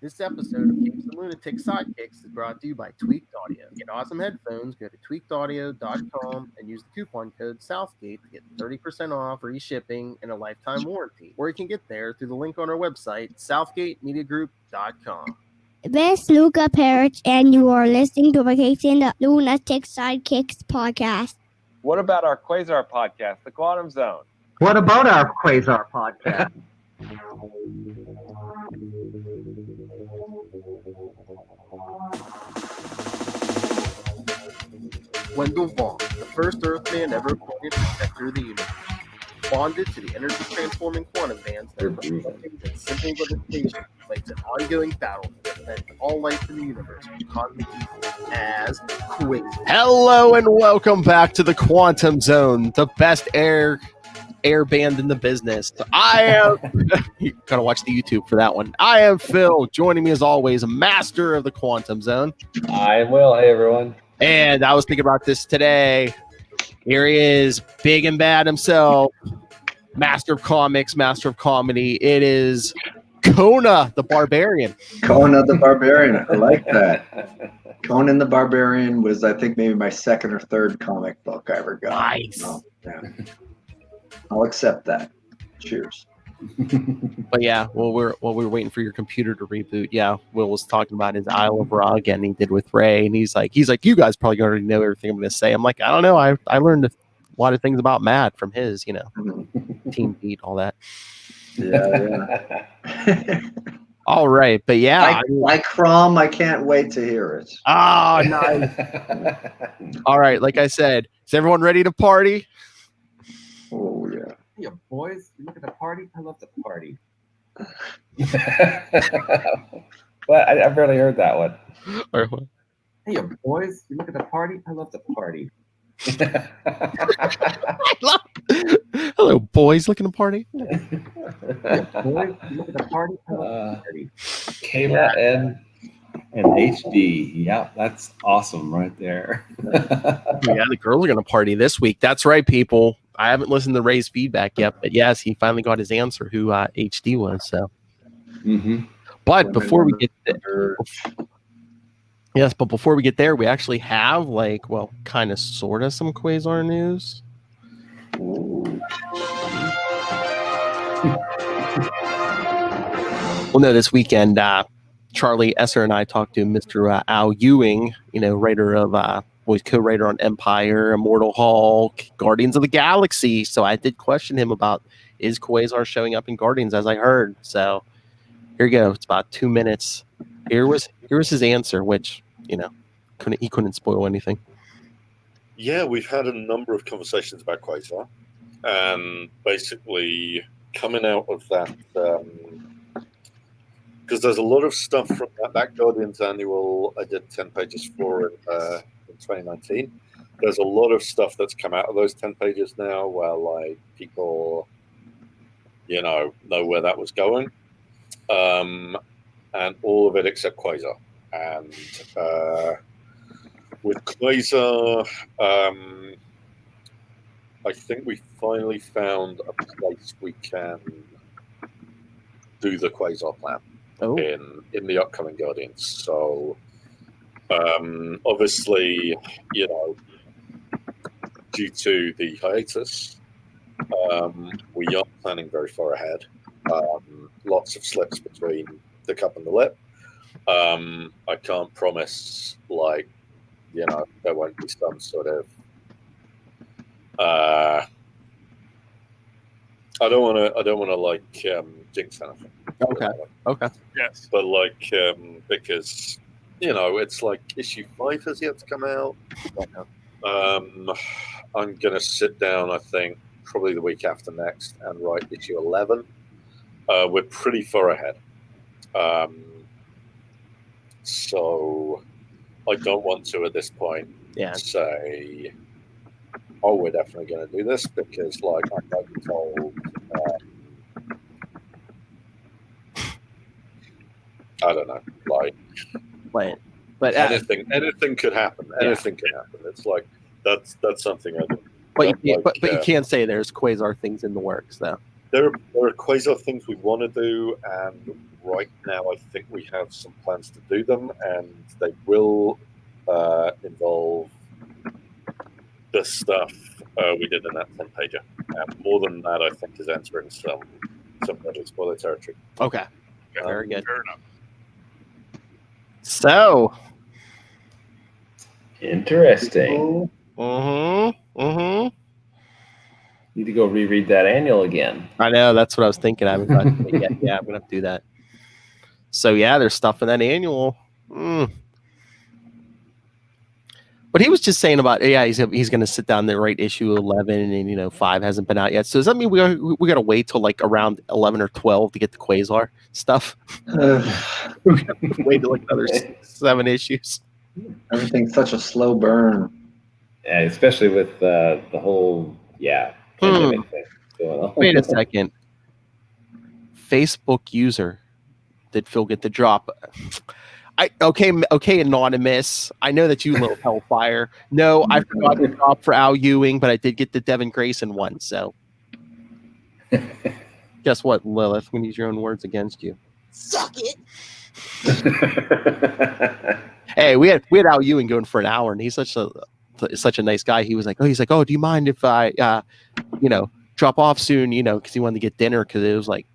This episode of Capes and Lunatics Sidekicks is brought to you by Tweaked Audio. Get awesome headphones, go to tweakedaudio.com and use the coupon code Southgate to get 30% off, free shipping, and a lifetime warranty. Or you can get there through the link on our website, southgatemediagroup.com. This is Luca Parrish, and you are listening to the Capes and Lunatics Sidekicks Podcast. What about our Quasar podcast, The Quantum Zone? What about our Quasar podcast? Wendell Vaughn, the first Earthman ever appointed protector of the universe, bonded to the energy-transforming quantum bands that and simple limitations fights an ongoing battle that prevents all life in the universe from cosmic evil as Quasar. Hello and welcome back to the Quantum Zone, the best air band in the business. I am you gotta watch the YouTube for that one. I am Phil. Joining me as always, a master of the Quantum Zone. I'm Will. Hey everyone. And I was thinking about this today. Here he is, big and bad himself, master of comics, master of comedy. It is Kona the Barbarian. Kona the Barbarian. I like that. Conan the Barbarian was, I think, maybe my second or third comic book I ever got. Nice. So, yeah. I'll accept that. Cheers. But yeah, while we're waiting for your computer to reboot, yeah, Will was talking about his Isle of Ra again. He did with Ray, and he's like, you guys probably already know everything I'm going to say. I'm like, I don't know. I learned a lot of things about Matt from his, Team Beat, all that. Yeah. All right, but yeah, like Crom, I can't wait to hear it. Oh, nice. All right, like I said, is everyone ready to party? Oh yeah. Hey, boys, you look at the party. I love the party. What? I barely heard that one. Or what? Hey, boys, you look at the party. I love the party. Hello, boys, looking to party. Hey, boys, you look at the party. I love the party. Kayla and HD. Yeah, that's awesome right there. Yeah, the girls are going to party this week. That's right, people. I haven't listened to Ray's feedback yet, but yes, he finally got his answer who HD was. So, But before we get there, before we get there, we actually have kind of sort of some Quasar news. Well, no, this weekend, Charlie Esser and I talked to Mr. Al Ewing, writer of was co-writer on Empire, Immortal Hulk, Guardians of the Galaxy. So I did question him about, is Quasar showing up in Guardians, as I heard. So here you go. It's about 2 minutes. Here was his answer, which, he couldn't spoil anything. Yeah, we've had a number of conversations about Quasar. And basically coming out of that, because there's a lot of stuff from that Guardians annual I did 10 pages for in 2019. There's a lot of stuff that's come out of those 10 pages now where people know where that was going, and all of it except Quasar. And with Quasar, I think we finally found a place we can do the Quasar plan in the upcoming Guardians. So obviously, due to the hiatus, we are planning very far ahead. Lots of slips between the cup and the lip. I can't promise, there won't be some sort of. I don't want to jinx anything. Okay. Yes. But because it's issue 5 has yet to come out. I'm gonna sit down, I think, probably the week after next and write issue 11. We're pretty far ahead. So I don't want to at this point say, oh, we're definitely going to do this, because I might be told, I don't know, but anything could happen. Anything can happen. It's that's something I do. But you can't say there's Quasar things in the works, though. There are Quasar things we want to do, and right now, I think we have some plans to do them, and they will involve the stuff we did in that 10-pager. More than that, I think, is entering some really spoiler territory. Okay. Very good. Fair enough. So. Interesting. Need to go reread that annual again. I know, that's what I was thinking. I haven't gotten to it yet. Yeah, I'm gonna have to do that. So yeah, there's stuff in that annual. But he was just saying about he's gonna sit down there, write issue 11, and 5 hasn't been out yet. So does that mean we gotta wait till like around 11 or 12 to get the Quasar stuff? We gotta wait till like another 7 issues. Everything's such a slow burn. Yeah, especially with the whole pandemic thing going on. Wait a second. Facebook user. Did Phil get the drop? Okay, Anonymous. I know that you little hellfire. No, I forgot the drop for Al Ewing, but I did get the Devin Grayson one. So, guess what, Lilith? We use your own words against you. Suck it. Hey, we had Al Ewing going for an hour, and he's such a nice guy. He was like, oh, do you mind if I, drop off soon? Because he wanted to get dinner. Because it was like,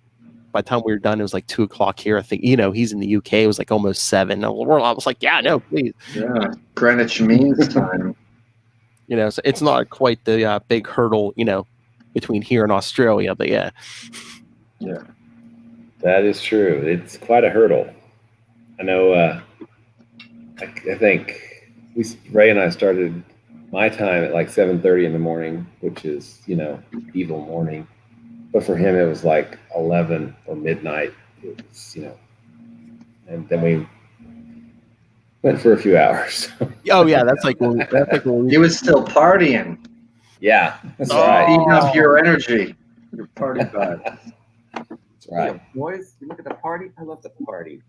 by the time we were done, it was like 2:00 here. I think, he's in the UK. It was like almost 7. I was like, yeah, no, please. Yeah, Greenwich Mean Time. So it's not quite the big hurdle, between here and Australia, but yeah. Yeah. That is true. It's quite a hurdle. I know. I think Ray and I started my time at like 7:30 in the morning, which is evil morning. But for him, it was like 11 or midnight. It was, and then we went for a few hours. Oh yeah, that's like when He was still partying. Yeah, that's right. Feeding up your energy, your party vibe. That's right. Yeah, boys, you look at the party. I love the party.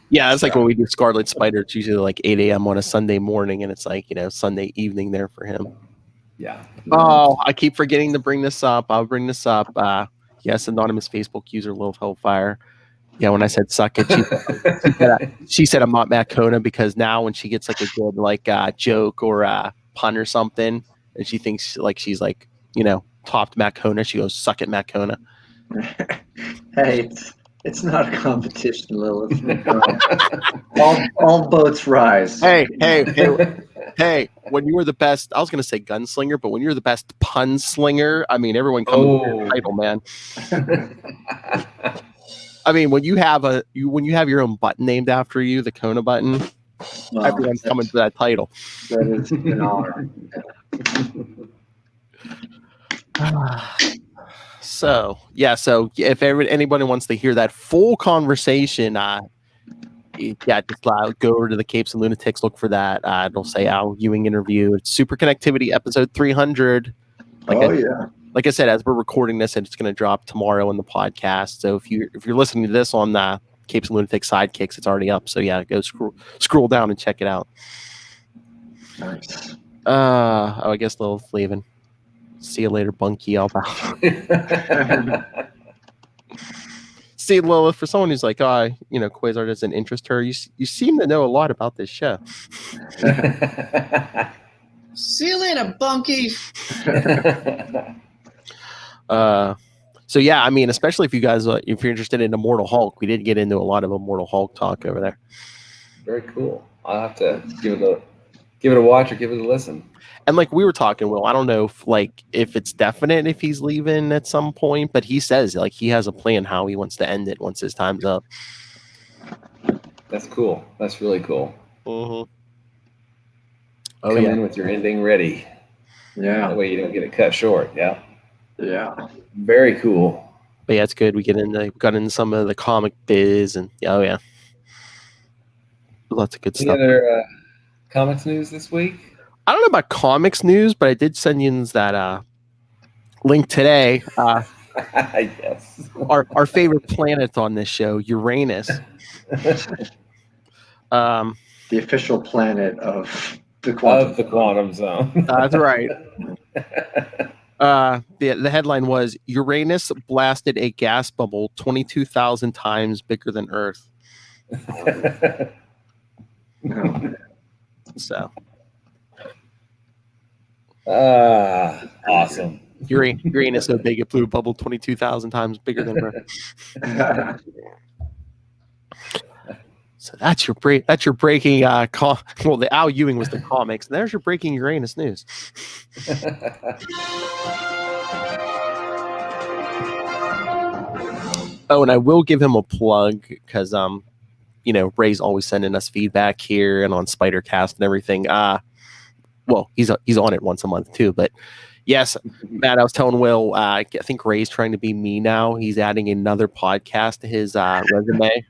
Yeah, it's like when we do Scarlet Spider. It's usually like 8 a.m. on a Sunday morning, and it's like Sunday evening there for him. Yeah. Oh, I keep forgetting to bring this up. I'll bring this up. Yes, anonymous Facebook user Lil Hellfire. Yeah, when I said suck it, she said I'm not Matt Kona, because now when she gets like a good joke or a pun or something, and she thinks like she's like topped Matt Kona, she goes, suck it, Matt Kona. Hey, it's not a competition, Lilith. all boats rise. Hey, when you were the best, I was going to say gunslinger, but when you're the best pun slinger, I mean, everyone comes with your title, man. I mean, when you have your own button named after you, the Kona button, everyone's coming for that title. That is an honor. So if anybody wants to hear that full conversation, just go over to the Capes and Lunatics, look for that. It'll say Al Ewing interview. It's Super Connectivity episode 300. Like I said, as we're recording this, and it's going to drop tomorrow in the podcast. So if you're listening to this on the Capes and Lunatics Sidekicks, it's already up. So yeah, go scroll down and check it out. Nice. I guess Lil's leaving. See you later, Bunky. I'll bow. See, Lilith, for someone who's like, Quasar doesn't interest her, you seem to know a lot about this show. See you later, Bunky. So yeah, I mean, especially if you guys, if you're interested in Immortal Hulk, we did get into a lot of Immortal Hulk talk over there. Very cool. I'll have to give it a watch or give it a listen. And like we were talking, Will, I don't know if it's definite if he's leaving at some point, but he says like he has a plan how he wants to end it once his time's up. That's cool. That's really cool. Mm-hmm. Come in with your ending ready. Yeah. That way you don't get it cut short. Yeah. Yeah. Very cool. But yeah, it's good. We got into some of the comic biz and lots of good stuff. Any other comics news this week? I don't know about comics news, but I did send you that link today. Yes. Our favorite planet on this show, Uranus. The official planet of the quantum zone. That's right. The headline was Uranus blasted a gas bubble 22,000 times bigger than Earth. No. So awesome. Uranus so big it blew a bubble 22,000 times bigger than Earth. So that's your breaking. Well, the Al Ewing was the comics. And there's your breaking Uranus news. Oh, and I will give him a plug because Ray's always sending us feedback here and on Spidercast and everything. Well, he's on it once a month too. But yes, Matt, I was telling Will, I think Ray's trying to be me now. He's adding another podcast to his resume.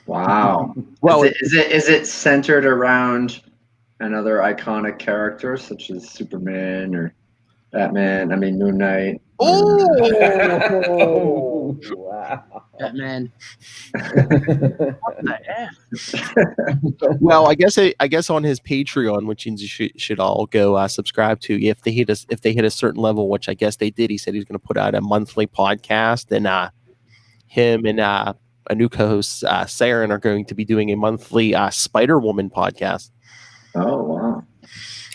Wow. Well, is it centered around another iconic character such as Superman or Batman? I mean, Moon Knight. Oh, wow. Batman. Well, I guess on his Patreon, which you should all go subscribe to, if they hit a certain level, which I guess they did. He said he's going to put out a monthly podcast, and him and a new co-host, Saren, are going to be doing a monthly Spider-Woman podcast. Oh, wow.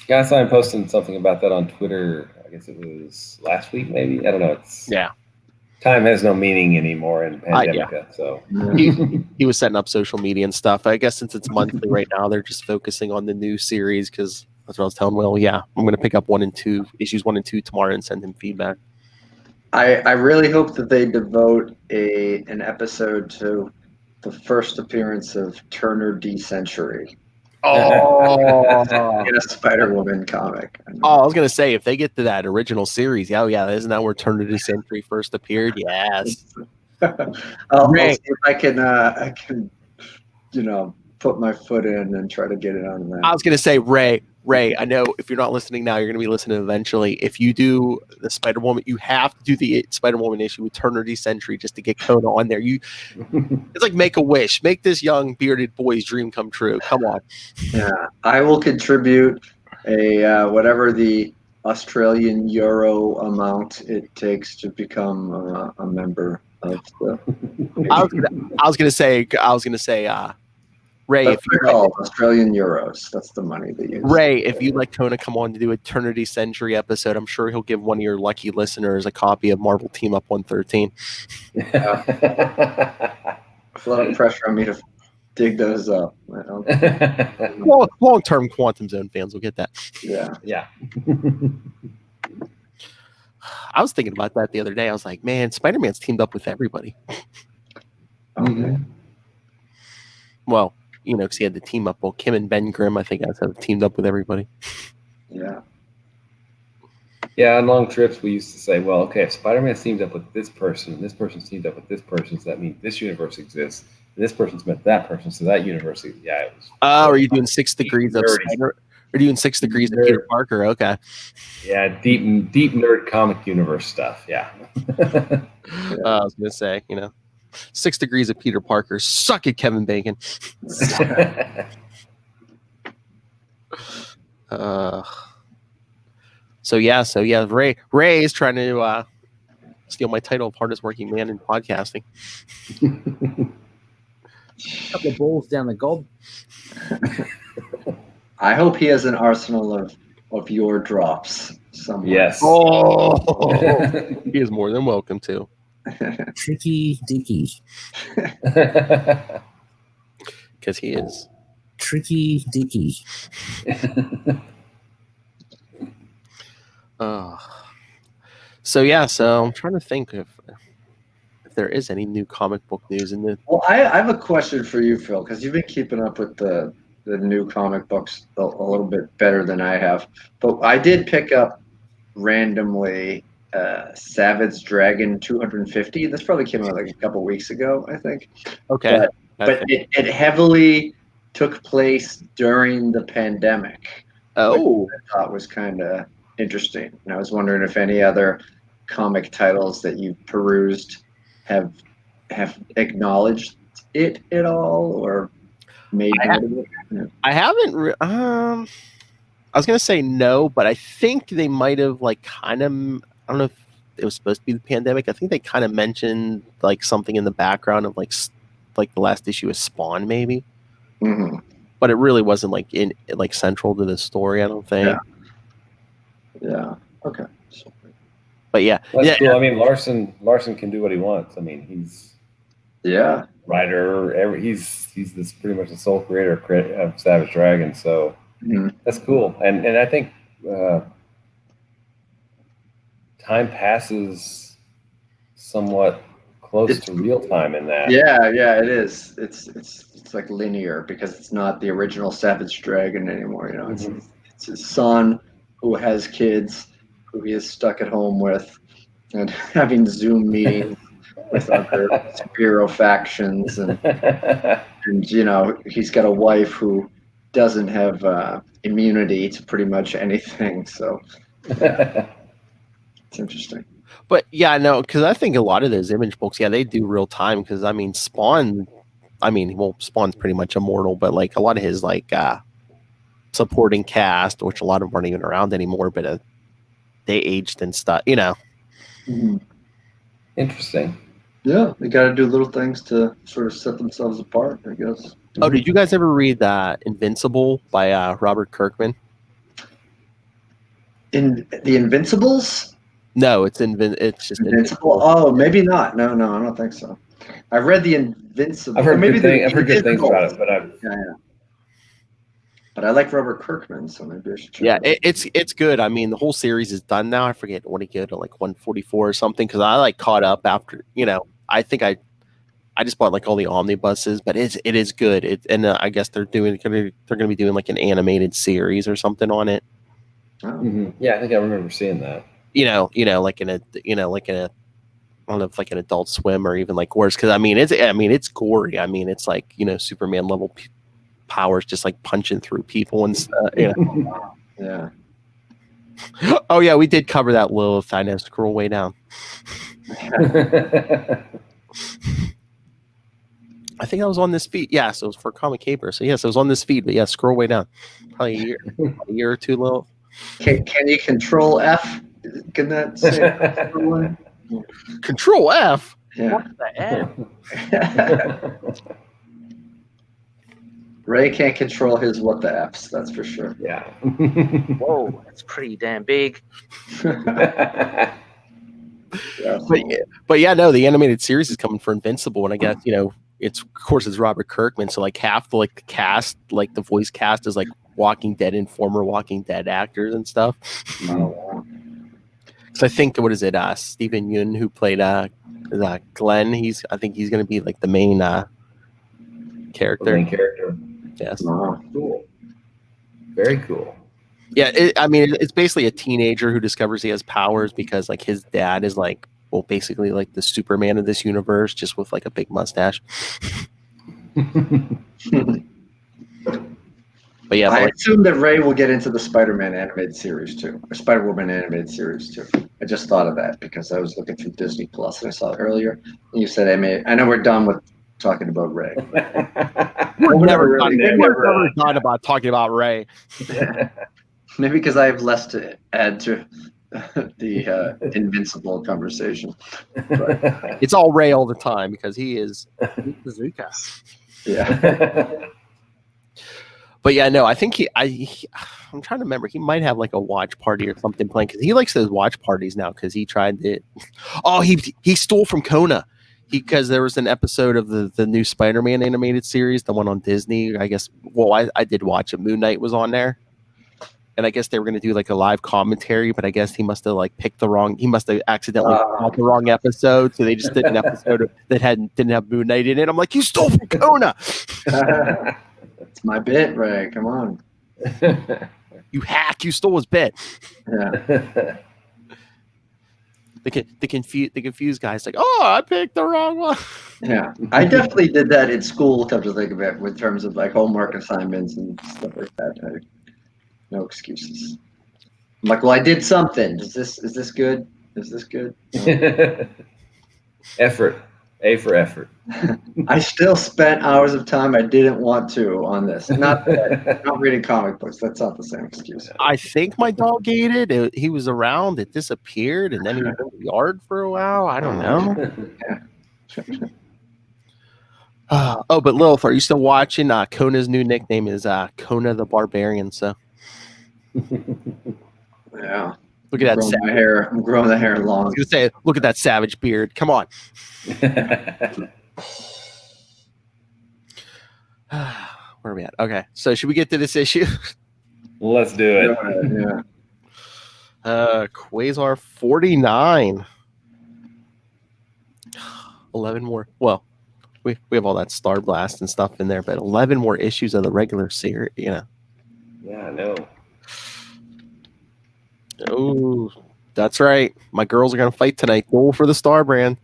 Yeah, I saw him posting something about that on Twitter. I guess it was last week, maybe. I don't know. Time has no meaning anymore in Pandemica. So he was setting up social media and stuff. I guess since it's monthly right now, they're just focusing on the new series because that's what I was telling Will. Yeah, I'm going to pick up issues 1 and 2 tomorrow and send him feedback. I really hope that they devote an episode to the first appearance of Turner D. Century Oh, in a Spider-Woman comic. I was going to say, if they get to that original series, isn't that where Turner D. Century first appeared? Yes. I'll see if I can put my foot in and try to get it on that. I was going to say, Ray, I know if you're not listening now, you're going to be listening eventually. If you do the Spider-Woman, you have to do the Spider-Woman issue with Turner D. Century just to get Kona on there. It's like make a wish. Make this young bearded boy's dream come true. Come on. Yeah, I will contribute a whatever the Australian euro amount it takes to become a member of the. I was going to say, Ray, if you're called Australian euros, that's the money they use. Ray, if you'd like Kona come on to do a Eternity Century episode, I'm sure he'll give one of your lucky listeners a copy of Marvel Team Up 113. Yeah. It's a lot of pressure on me to dig those up. Well, long-term Quantum Zone fans will get that. Yeah. I was thinking about that the other day. I was like, man, Spider-Man's teamed up with everybody. Okay. Well, because he had the team up. Well, Kim and Ben Grimm, I think, have teamed up with everybody. Yeah. Yeah, on long trips, we used to say, well, okay, if Spider-Man teamed up with this person, and this person's teamed up with this person, so that means this universe exists, and this person's met that person, so that universe, it was. Oh, are you doing 6 degrees of Spider? Are you doing 6 degrees of Peter Parker? Okay. Yeah, deep nerd comic universe stuff. Yeah. I was gonna say, 6 degrees of Peter Parker. Suck it, Kevin Bacon. So Ray is trying to steal my title of hardest working man in podcasting. Couple of bowls down the gob. I hope he has an arsenal of your drops somewhere. Yes. Oh, he is more than welcome to. Tricky Dicky. Because he is. Tricky Dicky. So I'm trying to think if there is any new comic book news in the. Well, I have a question for you, Phil, because you've been keeping up with the new comic books a little bit better than I have. But I did pick up randomly Savage Dragon 250. This probably came out like a couple weeks ago, I think. Okay. But it heavily took place during the pandemic. Oh. Which I thought was kind of interesting. And I was wondering if any other comic titles that you perused have acknowledged it at all or made note of it. Yeah. I haven't. I was gonna say no, but I think they might have don't know if it was supposed to be the pandemic. I think they kind of mentioned like something in the background of like the last issue of Spawn, maybe. Mm-hmm. But it really wasn't like in like central to the story, I don't think. Yeah. Okay. But yeah, That's cool. I mean, Larson can do what he wants. I mean, he's writer. He's this pretty much the sole creator of Savage Dragon. So that's cool. And I think time passes somewhat close to real time in that. Yeah, it is. It's like linear because it's not the original Savage Dragon anymore. You know, it's his son who has kids who he is stuck at home with, and having Zoom meetings with other superhero factions, and you know, he's got a wife who doesn't have immunity to pretty much anything. So yeah, it's interesting. But yeah, no, because I think a lot of those Image books, they do real time. Because I mean, Spawn's pretty much immortal, but like a lot of his like supporting cast, which a lot of them aren't even around anymore, but they aged and stuff, you know. Interesting. Yeah, they got to do little things to sort of set themselves apart, I guess. Oh, did you guys ever read Invincible by Robert Kirkman? In the Invincibles? No, it's just Invincible. Oh, maybe not. No, I don't think so. I've read the Invincible. I've heard good things about it, but But I like Robert Kirkman, so maybe I should check. Yeah, it's good. I mean, the whole series is done now. I forget what he did to like 144 or something, because I like caught up after. You know, I think I just bought like all the omnibuses, but it is good. I guess they're going to be doing like an animated series or something on it. Oh. Yeah, I think I remember seeing that. I don't know if like an Adult Swim or even like worse, because it's gory. I mean, it's like, Superman level powers, just like punching through people and stuff. Yeah. Oh yeah, we did cover that Lilith. I know. Scroll way down. I think I was on this feed. Yeah, so it was for Comic Caper. So yes, it was on this feed. But yeah, scroll way down. Probably a year or two, Lilith. Can you control F? Can that say Control F? Yeah. What the F? Ray can't control his what the F's, that's for sure. Yeah. Whoa, that's pretty damn big. Yeah. But yeah, no, the animated series is coming for Invincible, and I guess it's Robert Kirkman, so like half the cast, like the voice cast, is like Walking Dead and former Walking Dead actors and stuff. Oh. So I think Stephen Yeun, who played Glenn, I think he's going to be like the main character. The main character. Yes. Oh. Cool. Very cool. Yeah, it's basically a teenager who discovers he has powers because like his dad is like, well, basically like the Superman of this universe, just with like a big mustache. But yeah, I assume that Ray will get into the Spider-Man animated series too, or Spider-Woman animated series too. I just thought of that because I was looking through Disney Plus and I saw it earlier. And you said I know we're done with talking about Ray. We're never done about talking about Ray. Maybe because I have less to add to the Invincible conversation. But, it's all Ray all the time because he is Bazooka. Yeah. But yeah, no, I think I'm trying to remember. He might have like a watch party or something playing because he likes those watch parties now because he tried it. Oh, he stole from Kona because there was an episode of the new Spider-Man animated series, the one on Disney. I guess. Well, I did watch it. Moon Knight was on there, and I guess they were going to do like a live commentary, but I guess he must have like picked the wrong. He must have accidentally got the wrong episode, so they just did an episode that didn't have Moon Knight in it. I'm like, you stole from Kona. It's my bit, Ray. Come on. You hack! You stole his bit. Yeah. The confused guy's like, oh, I picked the wrong one. Yeah, I definitely did that in school. Come to think of it, in terms of like homework assignments and stuff like that. No excuses. I'm like, well, I did something. Is this good? Is this good? No. Effort A for effort. I still spent hours of time I didn't want to on this. Not reading comic books. That's not the same excuse. I think my dog ate it. He was around. It disappeared, and then he was in the yard for a while. I don't know. But Lilith, are you still watching? Kona's new nickname is Kona the Barbarian. So Yeah. look at that. I'm growing the hair I long. was gonna say, look at that savage beard. Come on. Where are we at? Okay, so should we get to this issue? Let's do it. Yeah. Quasar 49. 11 more. Well, we have all that Star Blast and stuff in there, but 11 more issues of the regular series. Yeah, I know. Oh, that's right. My girls are gonna fight tonight. Goal for the Star brand.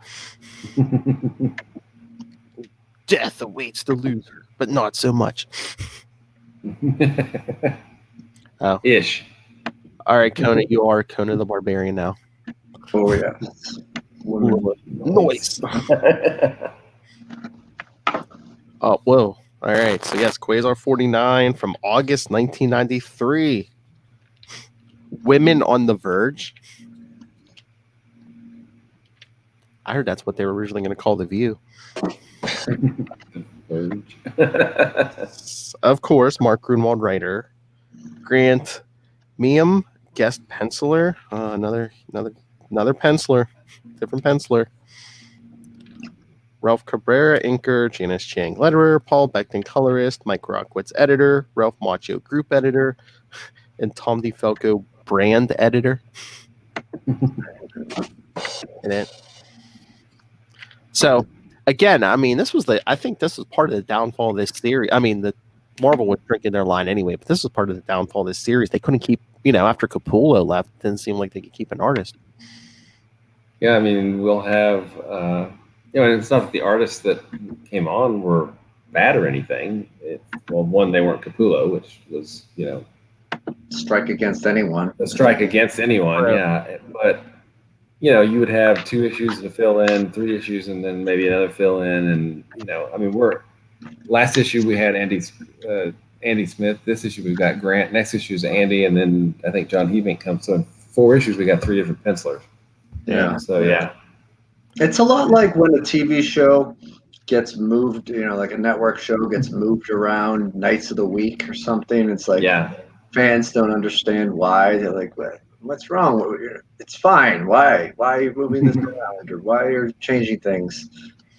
Death awaits the loser, but not so much. Oh. Ish. All right, Kona, you are Kona the Barbarian now. Oh yeah. Noise. Oh, whoa. All right. So, yes, Quasar 49 from August 1993. Women on the Verge. I heard that's what they were originally going to call The View. Of course, Mark Grunwald, writer. Grant Meeum, guest penciler. Another penciler. Different penciler. Ralph Cabrera, inker. Janice Chang, letterer. Paul Beckton, colorist. Mike Rockwitz, editor. Ralph Macchio, group editor. And Tom DeFalco, brand editor. And then, so, again, I mean, I think this was part of the downfall of this series. I mean, the Marvel was drinking their line anyway, but this was part of the downfall of this series. They couldn't keep, after Capullo left, it didn't seem like they could keep an artist. Yeah, I mean, we'll have, and it's not that the artists that came on were bad or anything. One, they weren't Capullo, which was, strike against anyone. A strike against anyone, yeah. But, you would have 2 issues to fill in, 3 issues, and then maybe another fill in. And, last issue we had Andy Smith. This issue we've got Grant. Next issue is Andy. And then I think John Heavink comes. So in 4 issues, we got 3 different pencilers. Yeah. So, yeah. It's a lot like when a TV show gets moved, like a network show gets moved around nights of the week or something. It's like fans don't understand why. They're like, what's wrong? It's fine. Why? Why are you moving this around? Or why are you changing things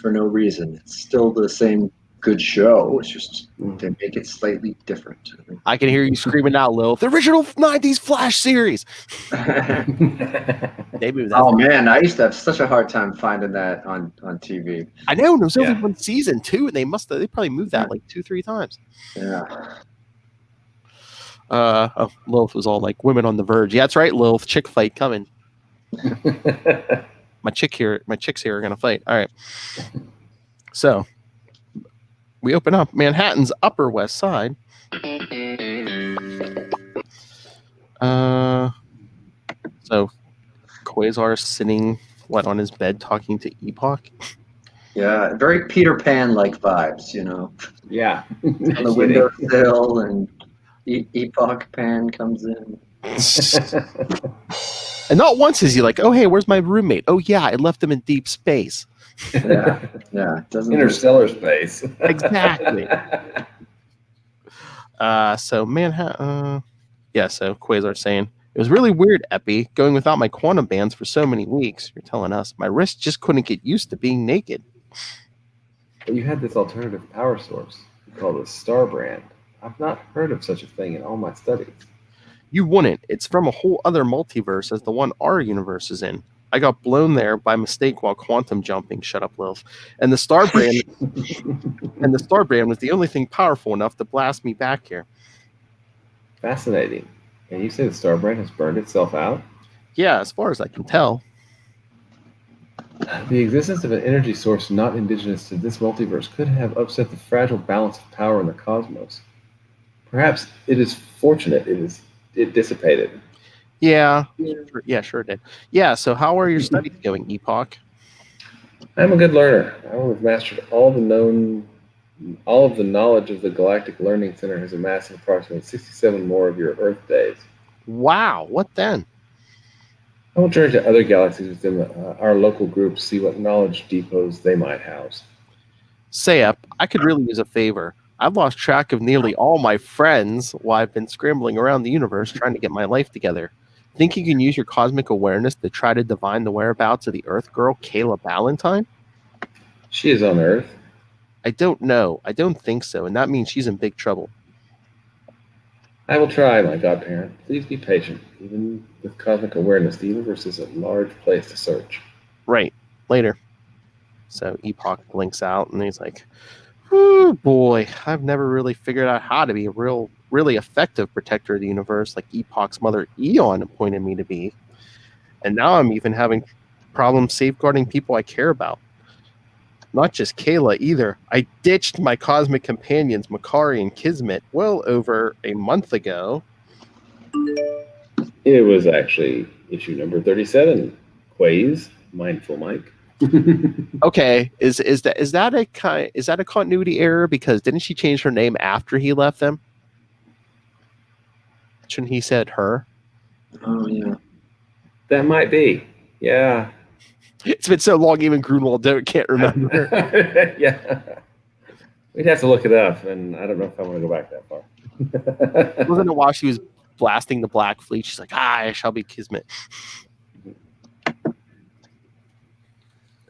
for no reason? It's still the same good show. It's just they make it slightly different. I can hear you screaming out, Lil. The original 90s Flash series. They moved that. Oh man, I used to have such a hard time finding that on TV. I know. There was only one season too, and they probably moved that like 2-3 times. Yeah. Lilith was all like women on the verge. Yeah, that's right, Lilith. Chick fight coming. My chicks here are gonna fight. All right. So we open up Manhattan's Upper West Side. So Quasar sitting on his bed talking to Epoch. Yeah, very Peter Pan-like vibes, Yeah. On the windowsill, and Epoch Pan comes in. And not once is he like, oh, hey, where's my roommate? Oh, yeah, I left him in deep space. Yeah. Doesn't Interstellar space. Exactly. So Manhattan. So Quasar saying, it was really weird, Epi, going without my quantum bands for so many weeks. You're telling us. My wrist just couldn't get used to being naked. But you had this alternative power source called a Star brand. I've not heard of such a thing in all my studies. You wouldn't. It's from a whole other multiverse as the one our universe is in. I got blown there by mistake while quantum jumping. Shut up, Lil. And the Star brand was the only thing powerful enough to blast me back here. Fascinating. And you say the Star brand has burned itself out? Yeah, as far as I can tell. The existence of an energy source not indigenous to this multiverse could have upset the fragile balance of power in the cosmos. Perhaps it is fortunate it dissipated. Yeah, sure it did. Yeah, so how are your studies going, Epoch? I'm a good learner. I will have mastered all of the knowledge of the Galactic Learning Center has amassed approximately 67 more of your Earth days. Wow, what then? I will journey to other galaxies within our local groups, see what knowledge depots they might house. Sayep, I could really use a favor. I've lost track of nearly all my friends while I've been scrambling around the universe trying to get my life together. Think you can use your cosmic awareness to try to divine the whereabouts of the Earth girl, Kayla Ballantyne? She is on Earth. I don't know. I don't think so, and that means she's in big trouble. I will try, my godparent. Please be patient. Even with cosmic awareness, the universe is a large place to search. Right. Later. So Epoch blinks out, and he's like, oh boy, I've never really figured out how to be a really effective protector of the universe like Epoch's mother Eon appointed me to be. And now I'm even having problems safeguarding people I care about. Not just Kayla either. I ditched my cosmic companions, Makari and Kismet, well over a month ago. It was actually issue number 37, Quays, Mindful Mike. Okay, is that a continuity error? Because didn't she change her name after he left them? Shouldn't he said her? Oh yeah. That might be. Yeah. It's been so long, even Grunwald can't remember. Yeah. We'd have to look it up, and I don't know if I want to go back that far. Wasn't it while she was blasting the Black Fleet? She's like, I shall be Kismet. And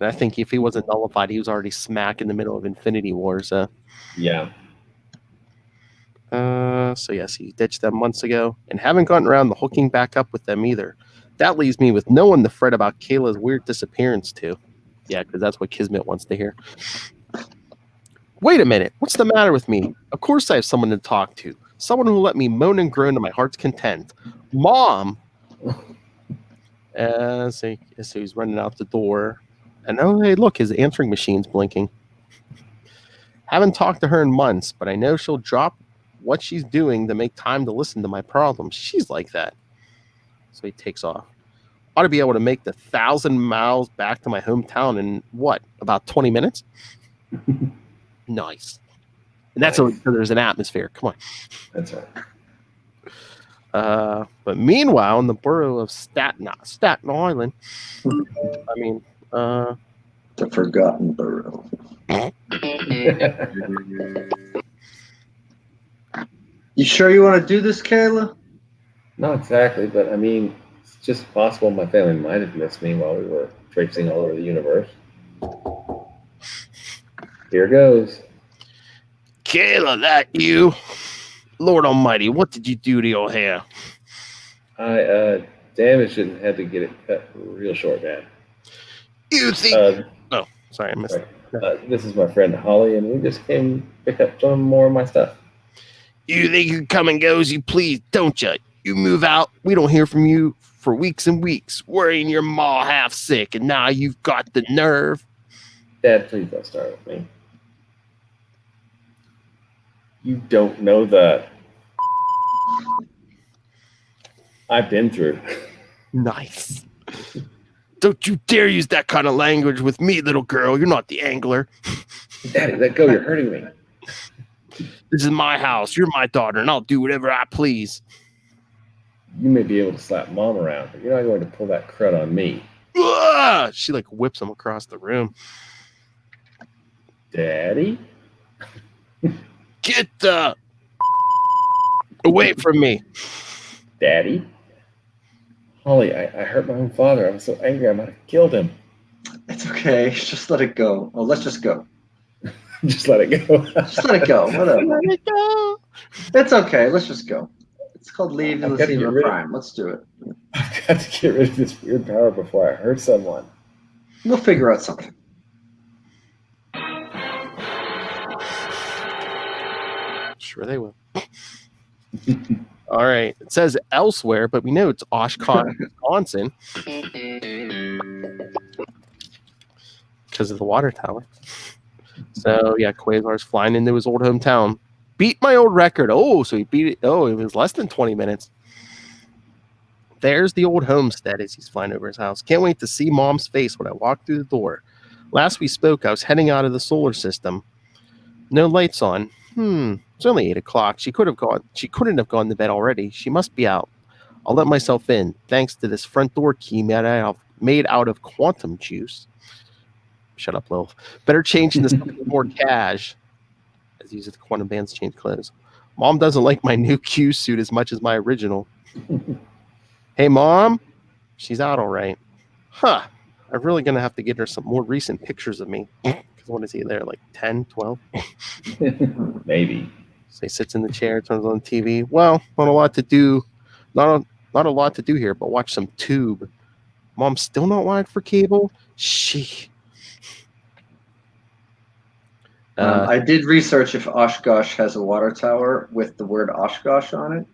I think if he wasn't nullified, he was already smack in the middle of Infinity War. So. Yeah. So yes, he ditched them months ago, and haven't gotten around to hooking back up with them either. That leaves me with no one to fret about Kayla's weird disappearance to. Yeah, because that's what Kismet wants to hear. Wait a minute, what's the matter with me? Of course I have someone to talk to. Someone who will let me moan and groan to my heart's content. Mom! So he's running out the door. And oh, hey, look, his answering machine's blinking. Haven't talked to her in months, but I know she'll drop what she's doing to make time to listen to my problems. She's like that. So he takes off. Ought to be able to make the 1,000 miles back to my hometown in what, about 20 minutes? Nice. And that's so there's an atmosphere. Come on. That's right. But meanwhile, in the borough of Staten Island, The forgotten borough. You sure you want to do this, Kayla? Not exactly, but I mean, it's just possible my family might have missed me while we were traipsing all over the universe. Here goes. Kayla, that you? Lord Almighty, what did you do to your hair? I damaged it and had to get it cut real short, man. You think? Sorry, I missed it. This is my friend Holly, and we just came to pick up some more of my stuff. You think you can come and go as you please, don't you? You move out, we don't hear from you for weeks and weeks, worrying your ma half sick, and now you've got the nerve. Dad, please don't start with me. You don't know the I've been through. Nice. Don't you dare use that kind of language with me, little girl. You're not the angler. Daddy, let go. You're hurting me. This is my house. You're my daughter, and I'll do whatever I please. You may be able to slap Mom around, but you're not going to pull that crud on me. Ugh! She like whips him across the room. Daddy? Get the away from me. Daddy? Holly, I hurt my own father. I was so angry I might have killed him. It's okay. Just let it go. Oh, let's just go. Just let it go. Just let it go. Whatever. Let it go. It's okay. Let's just go. It's called leave I've the got to scene get of rid of- crime. Let's do it. I've got to get rid of this weird power before I hurt someone. We'll figure out something. Sure they will. All right. It says elsewhere, but we know it's Oshkosh, Wisconsin. Because of the water tower. So, yeah, Quasar's flying into his old hometown. Beat my old record. Oh, so he beat it. Oh, it was less than 20 minutes. There's the old homestead as he's flying over his house. Can't wait to see Mom's face when I walk through the door. Last we spoke, I was heading out of the solar system. No lights on. It's only 8 o'clock. She couldn't have gone to bed already. She must be out. I'll let myself in, thanks to this front door key made out of quantum juice. Shut up, Lil. Better change into something more cash. As these quantum bands change clothes. Mom doesn't like my new Q suit as much as my original. Hey, Mom. She's out all right. Huh. I'm really going to have to get her some more recent pictures of me. Because what is he there, like 10, 12? Maybe. So he sits in the chair, turns on the TV. Well, not a lot to do. Not a lot to do here, but watch some tube. Mom's still not wired for cable? I did research if Oshkosh has a water tower with the word Oshkosh on it,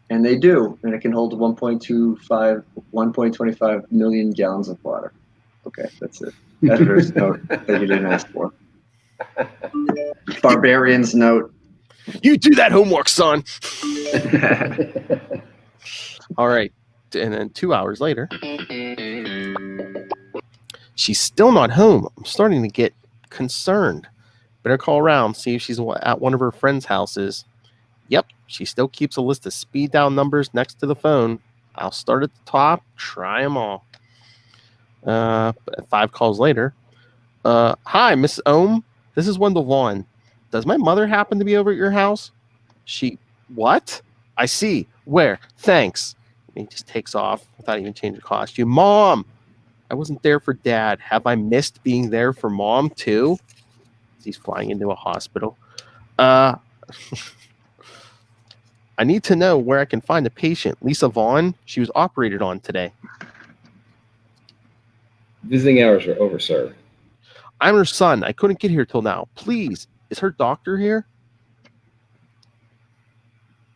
and they do, and it can hold 1.25 million gallons of water. Okay, that's it. Editor's note that you didn't ask for. Barbarian's note. You do that homework, son. All right. And then 2 hours later, she's still not home. I'm starting to get concerned. Better call around, see if she's at one of her friends' houses. Yep, she still keeps a list of speed dial numbers next to the phone. I'll start at the top, try them all. 5 calls later. Hi, Miss Ohm. This is Wendell Vaughn. Does my mother happen to be over at your house? What? I see. Where? Thanks. And he just takes off without even changing costume. Mom! I wasn't there for Dad. Have I missed being there for Mom, too? He's flying into a hospital. I need to know where I can find a patient. Lisa Vaughn, she was operated on today. Visiting hours are over, sir. I'm her son. I couldn't get here till now. Please, is her doctor here?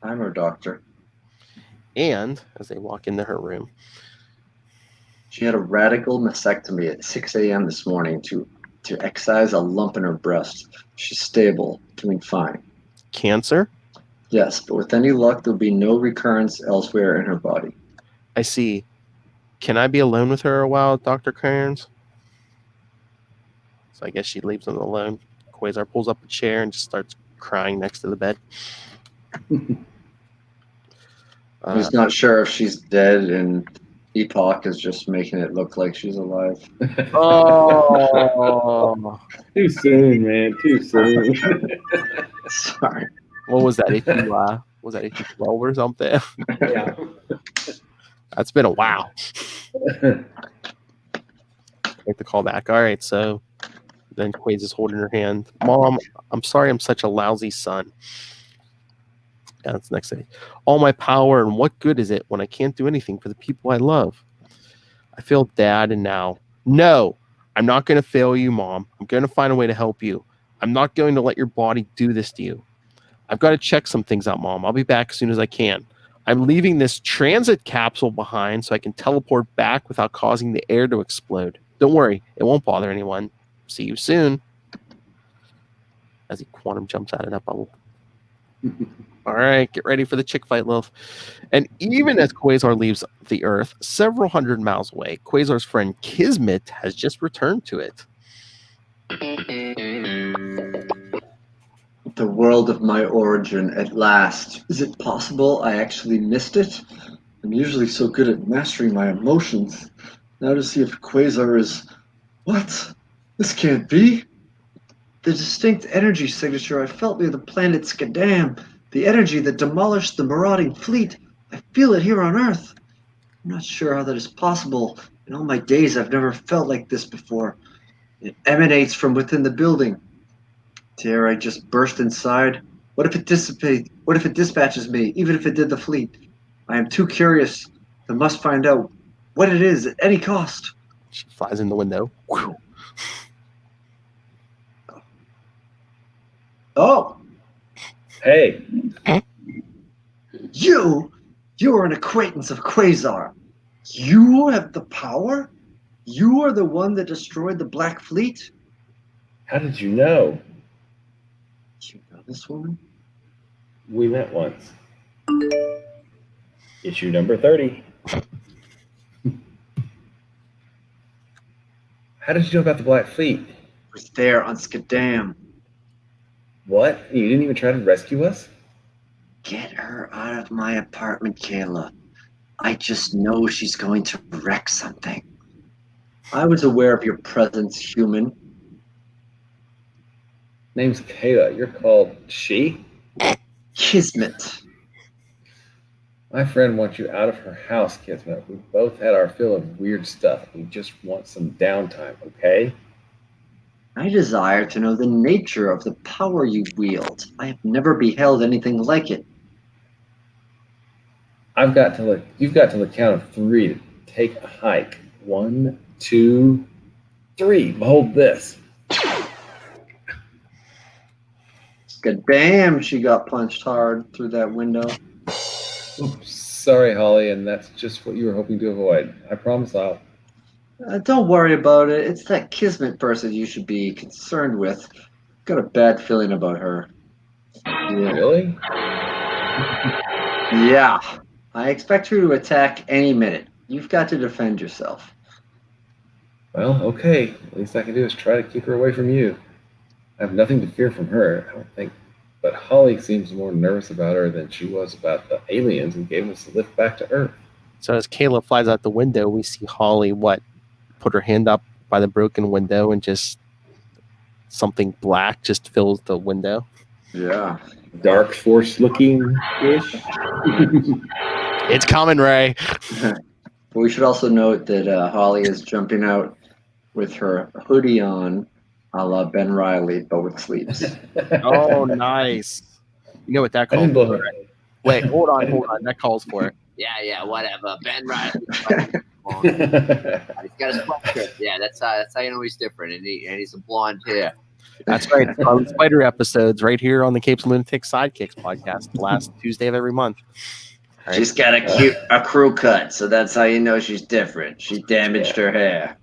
I'm her doctor. And as they walk into her room, she had a radical mastectomy at 6 a.m. this morning to excise a lump in her breast. She's stable, doing fine. Cancer? Yes, but with any luck, there'll be no recurrence elsewhere in her body. I see. Can I be alone with her a while, Dr. Cairns? So I guess she leaves them alone. Quasar pulls up a chair and just starts crying next to the bed. He's not sure if she's dead, and Epoch is just making it look like she's alive. Oh, too soon, man. Too soon. Sorry. What was that? Was that 12 or something? Yeah. That's been a while. Make the call back. All right, so then Quaid is holding her hand. Mom, I'm sorry I'm such a lousy son. Yeah, that's the next day. All my power, and what good is it when I can't do anything for the people I love? I failed Dad, and now. No, I'm not going to fail you, Mom. I'm going to find a way to help you. I'm not going to let your body do this to you. I've got to check some things out, Mom. I'll be back as soon as I can. I'm leaving this transit capsule behind so I can teleport back without causing the air to explode. Don't worry, it won't bother anyone. See you soon. As he quantum jumps out of that bubble. All right, get ready for the chick fight, Lilith. And even as Quasar leaves the Earth, several hundred miles away, Quasar's friend Kismet has just returned to it. The world of my origin, at last. Is it possible I actually missed it? I'm usually so good at mastering my emotions. Now to see if Quasar is... What? This can't be. The distinct energy signature I felt near the planet Skadam. The energy that demolished the marauding fleet. I feel it here on Earth. I'm not sure how that is possible. In all my days, I've never felt like this before. It emanates from within the building. Dare I just burst inside? What if it dissipates? What if it dispatches me, even if it did the fleet? I am too curious. I must find out what it is at any cost. She flies in the window. Oh! Hey! You are an acquaintance of Quasar. You have the power? You are the one that destroyed the Black Fleet? How did you know? You know this woman? We met once. Issue number 30. How did you know about the Black Fleet? It was there on Skadam. What? You didn't even try to rescue us? Get her out of my apartment, Kayla. I just know she's going to wreck something. I was aware of your presence, human. Name's Kayla. You're called she? Kismet. My friend wants you out of her house, Kismet. We both had our fill of weird stuff. We just want some downtime, okay? I desire to know the nature of the power you wield. I have never beheld anything like it. You've got till the count of 3 to take a hike. 1, 2, 3. Behold this. Damn, she got punched hard through that window. Oops, sorry, Holly, and that's just what you were hoping to avoid. I promise I'll. Don't worry about it. It's that Kismet person you should be concerned with. Got a bad feeling about her. Yeah. Really? Yeah. I expect her to attack any minute. You've got to defend yourself. Well, okay. The least I can do is try to keep her away from you. I have nothing to fear from her, I don't think. But Holly seems more nervous about her than she was about the aliens who gave us the lift back to Earth. So as Kayla flies out the window, we see Holly, put her hand up by the broken window and just something black just fills the window. Yeah. Dark Force looking-ish. It's coming, Ray. We should also note that Holly is jumping out with her hoodie on, a la Ben Riley, but with sleeves. Oh, nice. You know what that I calls didn't blow for? her. Wait, hold on. That calls for it. Yeah, whatever. Ben Riley. He's got a sweatshirt. Yeah, that's how you know he's different, and he's a blonde hair. That's right. It's on Spider episodes right here on the Capes and Lunatics Sidekicks podcast, last Tuesday of every month. Right. She's got a crew cut, so that's how you know she's different. She damaged her hair.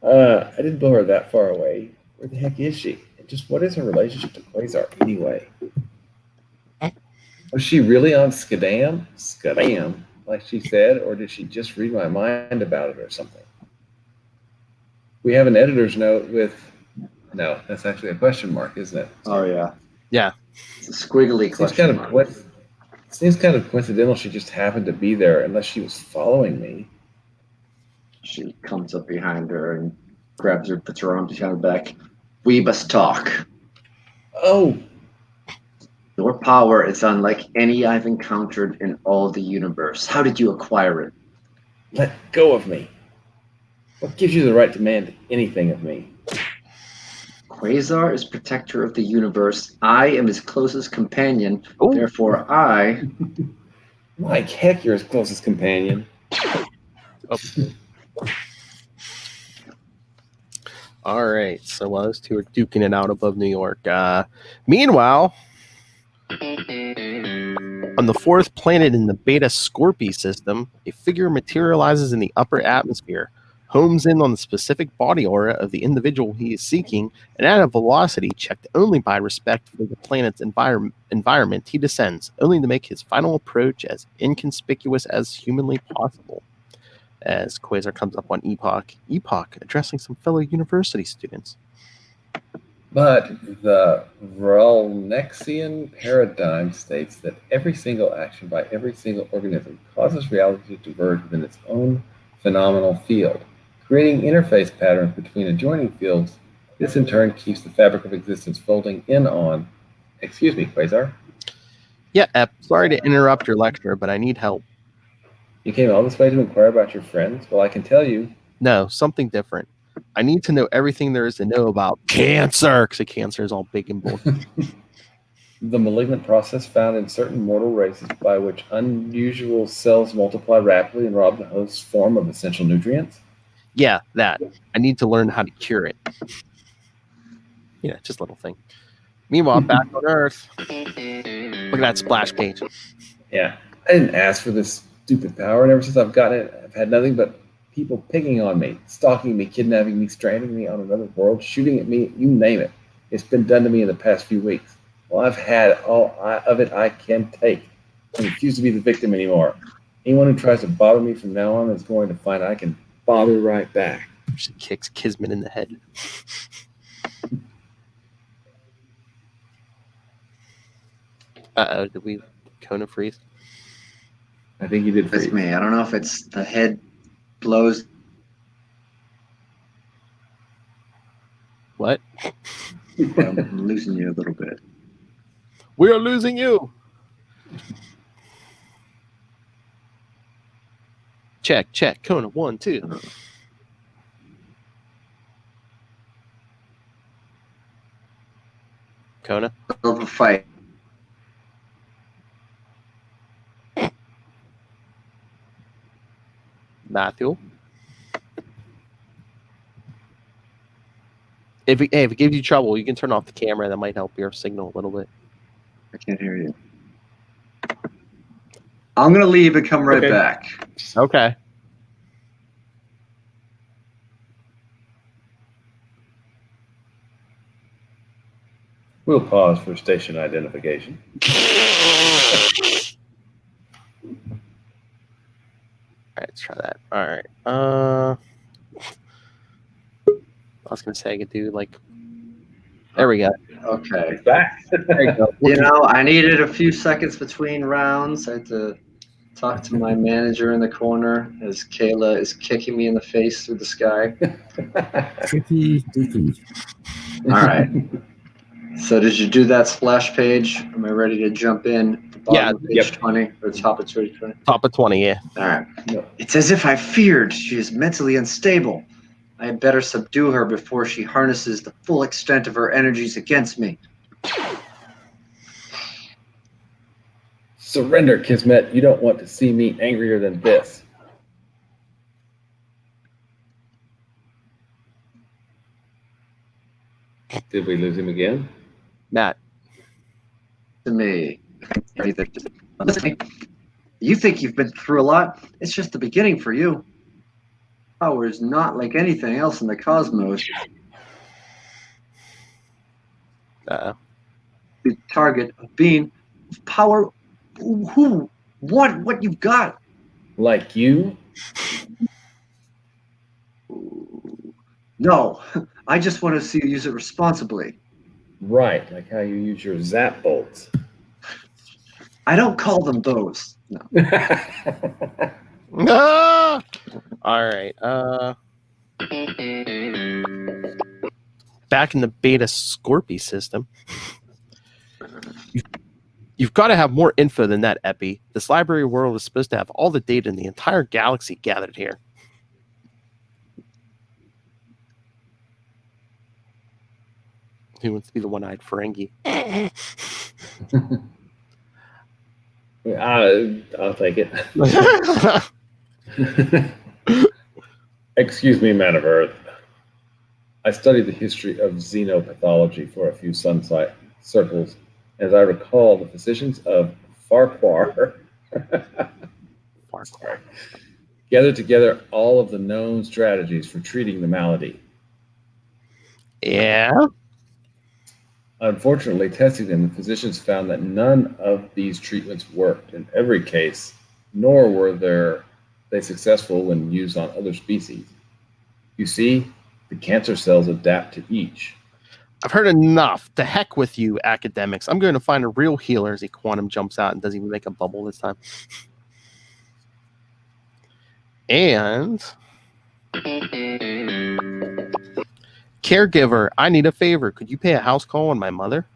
I didn't blow her that far away. Where the heck is she? And just what is her relationship to Quasar anyway? Was she really on Skadam? Skadam, like she said, or did she just read my mind about it or something? We have an editor's note with... No, that's actually a question mark, isn't it? Oh, yeah. Yeah. It's a squiggly question mark. Seems kind of coincidental she just happened to be there, unless she was following me. She comes up behind her and grabs her, puts her arms behind her back. We must talk. Oh! Your power is unlike any I've encountered in all the universe. How did you acquire it? Let go of me. What gives you the right to demand anything of me? Quasar is protector of the universe. I am his closest companion. Ooh. Therefore, I... Mike, heck, you're his closest companion. Oh. All right. So while those two are duking it out above New York, meanwhile, on the fourth planet in the Beta Scorpii system, a figure materializes in the upper atmosphere, homes in on the specific body aura of the individual he is seeking, and at a velocity checked only by respect for the planet's environment, he descends, only to make his final approach as inconspicuous as humanly possible. As Quasar comes up on Epoch addressing some fellow university students. But the Vralnexian paradigm states that every single action by every single organism causes reality to diverge within its own phenomenal field, creating interface patterns between adjoining fields. This in turn keeps the fabric of existence folding in on... Excuse me, Quasar? Yeah, Ep, sorry to interrupt your lecture, but I need help. You came all this way to inquire about your friends? Well, I can tell you... No, something different. I need to know everything there is to know about cancer, because cancer is all big and bold. The malignant process found in certain mortal races by which unusual cells multiply rapidly and rob the host's form of essential nutrients? Yeah, that. I need to learn how to cure it. Yeah, just a little thing. Meanwhile, back on Earth. Look at that splash page. Yeah, I didn't ask for this stupid power, and ever since I've gotten it, I've had nothing but people picking on me, stalking me, kidnapping me, stranding me on another world, shooting at me, you name it. It's been done to me in the past few weeks. Well, I've had all of it I can take. I refuse to be the victim anymore. Anyone who tries to bother me from now on is going to find I can father right back. She kicks Kismet in the head. Uh-oh, did we Kona freeze? I think he did It's freeze. me. I don't know if it's the head blows. What? I'm losing you a little bit. We are losing you. Check. Kona, 1, 2. Kona. Of a fight. Matthew. If it gives you trouble, you can turn off the camera. That might help your signal a little bit. I can't hear you. I'm going to leave and come right Okay. back. Okay. We'll pause for station identification. All right, let's try that. All right. I was gonna say I could do like. There we go. Okay. It's back. There you go. You know, I needed a few seconds between rounds. I had to talk to my manager in the corner as Kayla is kicking me in the face through the sky. Tricky. All right. So did you do that splash page? Am I ready to jump in? The bottom of page 20 or top of page 20? Top of 20, yeah. All right. No. It's as if I feared she is mentally unstable. I had better subdue her before she harnesses the full extent of her energies against me. Surrender, Kismet. You don't want to see me angrier than this. Did we lose him again? Matt. To me. You think you've been through a lot? It's just the beginning for you. Power is not like anything else in the cosmos. Uh-oh. The target of being power. Who? What you've got? Like you? No, I just want to see you use it responsibly. Right, like how you use your zap bolts. I don't call them those. No. Ah! All right. Back in the beta Scorpy system. You've got to have more info than that, Epi. This library world is supposed to have all the data in the entire galaxy gathered here. Who wants to be the one-eyed Ferengi? I'll take it. Excuse me, man of Earth. I studied the history of xenopathology for a few sunlight circles. As I recall, the physicians of Farquhar gathered together all of the known strategies for treating the malady. Yeah. Unfortunately, testing them, the physicians found that none of these treatments worked in every case, nor were they successful when used on other species. You see, the cancer cells adapt to each. I've heard enough. To heck with you, academics. I'm going to find a real healer as he quantum jumps out and doesn't even make a bubble this time. And caregiver, I need a favor. Could you pay a house call on my mother?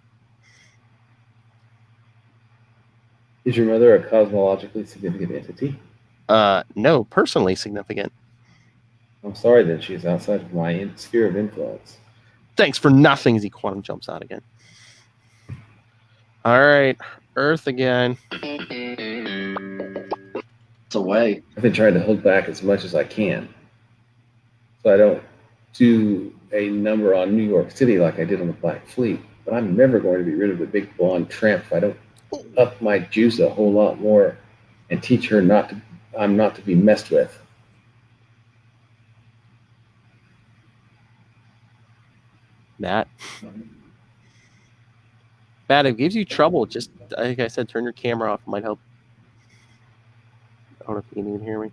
Is your mother a cosmologically significant entity? No, personally significant. I'm sorry then, she is outside of my sphere of influence. Thanks for nothing as he quantum jumps out again. All right, Earth again. It's away. I've been trying to hold back as much as I can, so I don't do a number on New York City like I did on the Black Fleet. But I'm never going to be rid of the big blonde tramp if I don't up my juice a whole lot more and teach her I'm not to be messed with. Matt, it gives you trouble. Just like I said, turn your camera off. It might help. I don't know if you can even hear me.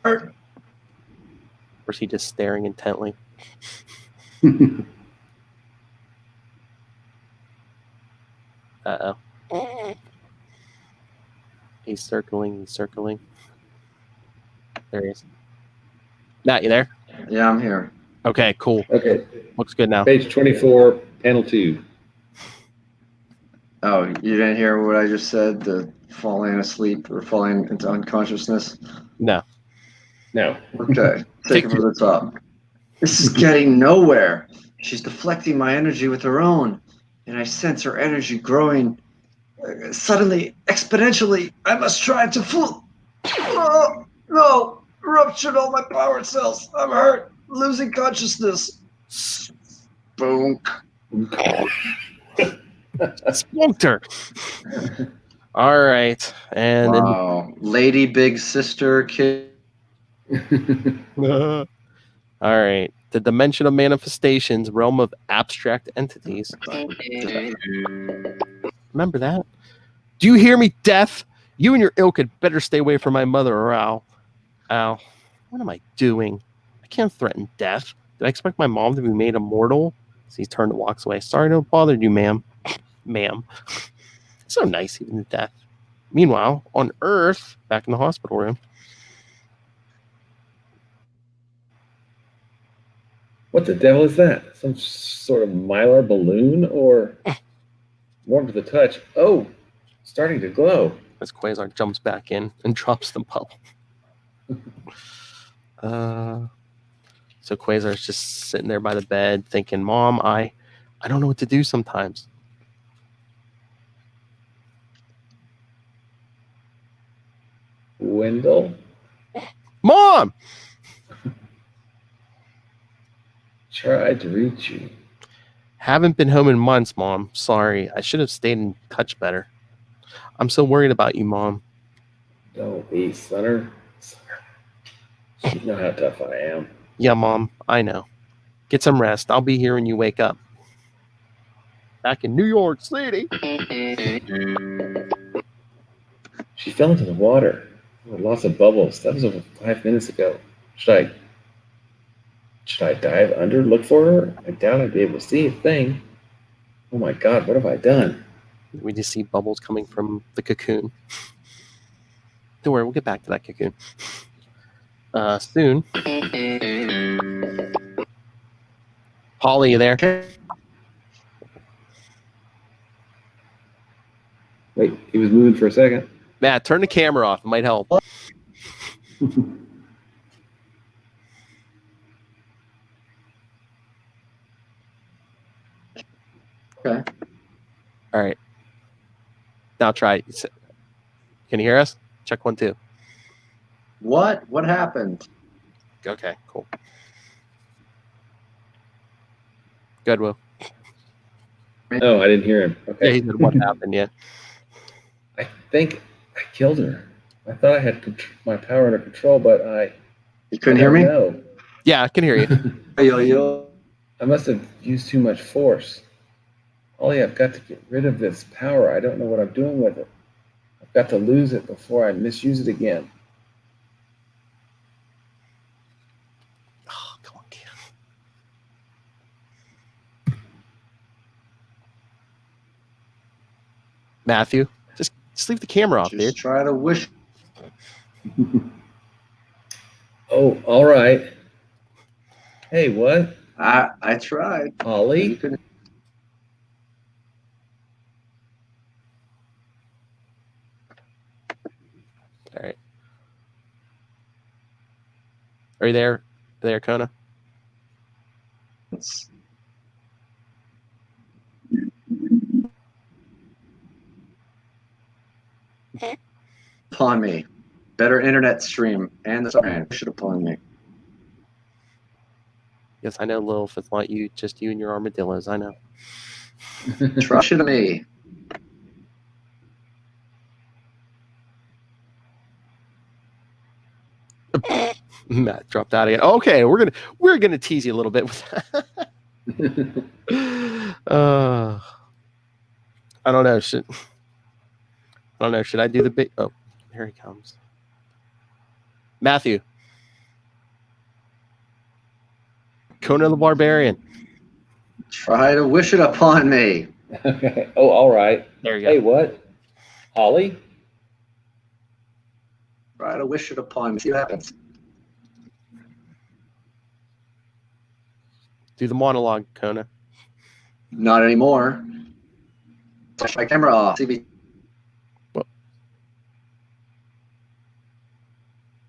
hurt. Or is he just staring intently? Uh-oh. He's circling. There he is. Matt, you there? Yeah, I'm here. Okay, cool. Okay, Looks good now. page 24, panel 2. Oh, you didn't hear what I just said? The falling asleep or falling into unconsciousness? No. No. Okay, take it from the top. This is getting nowhere. She's deflecting my energy with her own, and I sense her energy growing suddenly, exponentially. I must try to fool. Oh, no! Ruptured all my power cells. I'm hurt. Losing consciousness. Spook. Spunked her. All right. And Wow. Lady Big Sister Kid. All right. The dimension of manifestations, realm of abstract entities. Remember that? Do you hear me, Death? You and your ilk had better stay away from my mother, or Al. What am I doing? I can't threaten death. Did I expect my mom to be made immortal? So he turned and walks away. Sorry to have bothered you, ma'am. Ma'am. So nice, even to death. Meanwhile, on Earth, back in the hospital room. What the devil is that? Some sort of mylar balloon or warm to the touch? Oh, starting to glow. As Quasar jumps back in and drops the bubble. So Quasar's just sitting there by the bed thinking, Mom, I don't know what to do sometimes. Wendell? Mom! Tried to reach you. Haven't been home in months, Mom. Sorry. I should have stayed in touch better. I'm so worried about you, Mom. Don't be, sonner. You know how tough I am. Yeah, Mom. I know. Get some rest. I'll be here when you wake up. Back in New York City. She fell into the water. Oh, lots of bubbles. That was over 5 minutes ago. Should I dive under, look for her? I doubt I'd be able to see a thing. Oh my God, what have I done? We just see bubbles coming from the cocoon. Don't worry, we'll get back to that cocoon. Soon. Polly, you there? Wait, he was moving for a second. Matt, turn the camera off. It might help. Okay. All right. Now try. Can you hear us? Check 1, 2. What? What happened? Okay, cool. Good, Will. No, I didn't hear him. Okay. Yeah, he said what happened, yeah. I think I killed her. I thought I had my power under control, but You couldn't hear me? No. Yeah, I can hear you. I must have used too much force. Ollie, I've got to get rid of this power. I don't know what I'm doing with it. I've got to lose it before I misuse it again. Oh, come on, kid. Matthew, just leave the camera off, Just dude. try to wish. Oh, all right. Hey, what? I tried. Ollie? You couldn't. All right. Are you there? There, Kona? Upon me. Better internet stream and the man should upon me. Yes, I know, Lilith. It's not you, just you and your armadillos. I know. Trust me. Matt dropped out again. Okay, we're gonna tease you a little bit with that. I don't know. Should I do the big? Oh, here he comes. Matthew, Conan the Barbarian. Try to wish it upon me. Oh, all right. There you go. Hey, what? Holly? Try to wish it upon me. See what happens. Do the monologue, Kona. Not anymore. Touch my camera off. See me. What?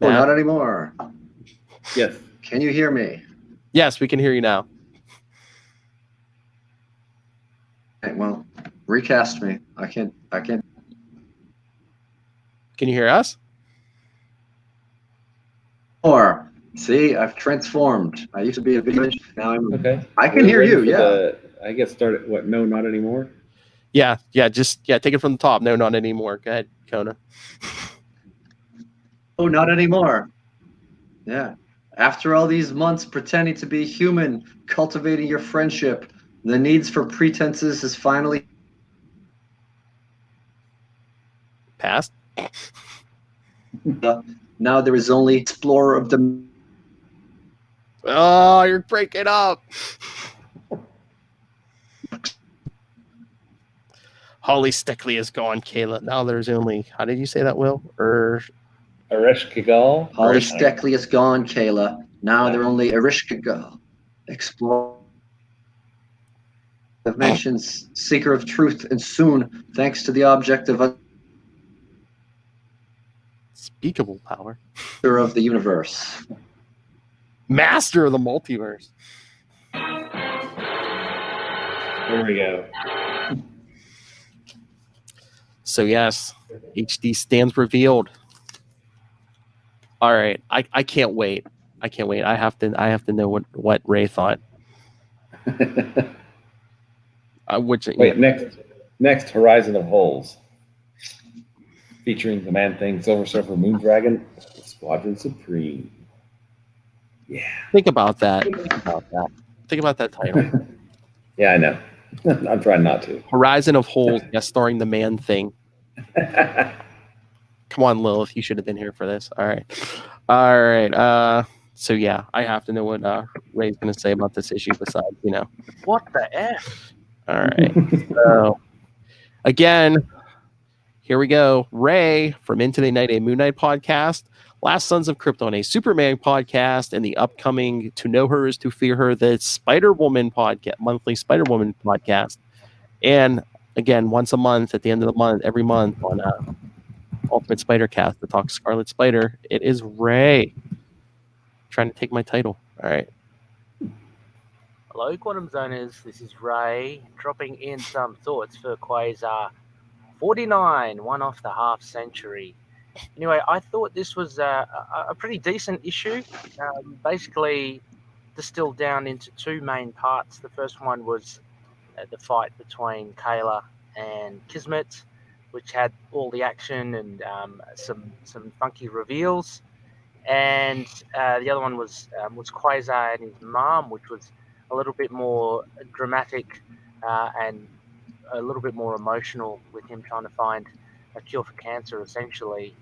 Oh, Matt? not anymore. Yes. Can you hear me? Yes, we can hear you now. Okay, well, recast me. I can't. Can you hear us? Or see, I've transformed. I used to be a video. Now I'm. Okay. I can We're hear ready you. for Yeah. I guess start at what? No, not anymore. Yeah. Just take it from the top. No, not anymore. Go ahead, Kona. Oh, not anymore. Yeah. After all these months pretending to be human, cultivating your friendship, the needs for pretenses is finally. Passed. Now there is only explorer of the. Oh, you're breaking up. Holly Stickley is gone, Kayla. Now there's only. How did you say that, Will? Arish Kigal. Holly Arish- Steckley is gone, Kayla. Now they're only Erishkiga. Explore dimensions, seeker of truth, and soon, thanks to the object of Speakable power. of the universe. Master of the multiverse. There we go. So yes, HD stands revealed. All right, I can't wait. I can't wait. I have to know what Ray thought. Wait, next Horizon of Holes, featuring the Man-Thing, Silver Surfer, Moondragon, Squadron Supreme. Yeah. Think about that. Think about that title. Yeah, I know. I'm trying not to. Horizon of Holes, yes, starring the Man-Thing. Come on, Lilith, you should have been here for this. All right. So yeah, I have to know what Ray's going to say about this issue. Besides, What the F? All right. So again, here we go. Ray from Into the Night, a Moon Knight podcast, Last Sons of Krypton, a Superman podcast, and the upcoming To Know Her Is to Fear Her, the Spider-Woman podcast, monthly Spider-Woman podcast. And again, once a month, at the end of the month, every month on Ultimate Spider-Cast to talk Scarlet Spider. It is Ray trying to take my title. All right. Hello, Quantum Zoners. This is Ray dropping in some thoughts for Quasar 49, one off the half century. Anyway, I thought this was a pretty decent issue. Basically distilled down into two main parts. The first one was the fight between Kayla and Kismet, which had all the action and some funky reveals. And the other one was Quasar and his mom, which was a little bit more dramatic and a little bit more emotional, with him trying to find a cure for cancer, essentially.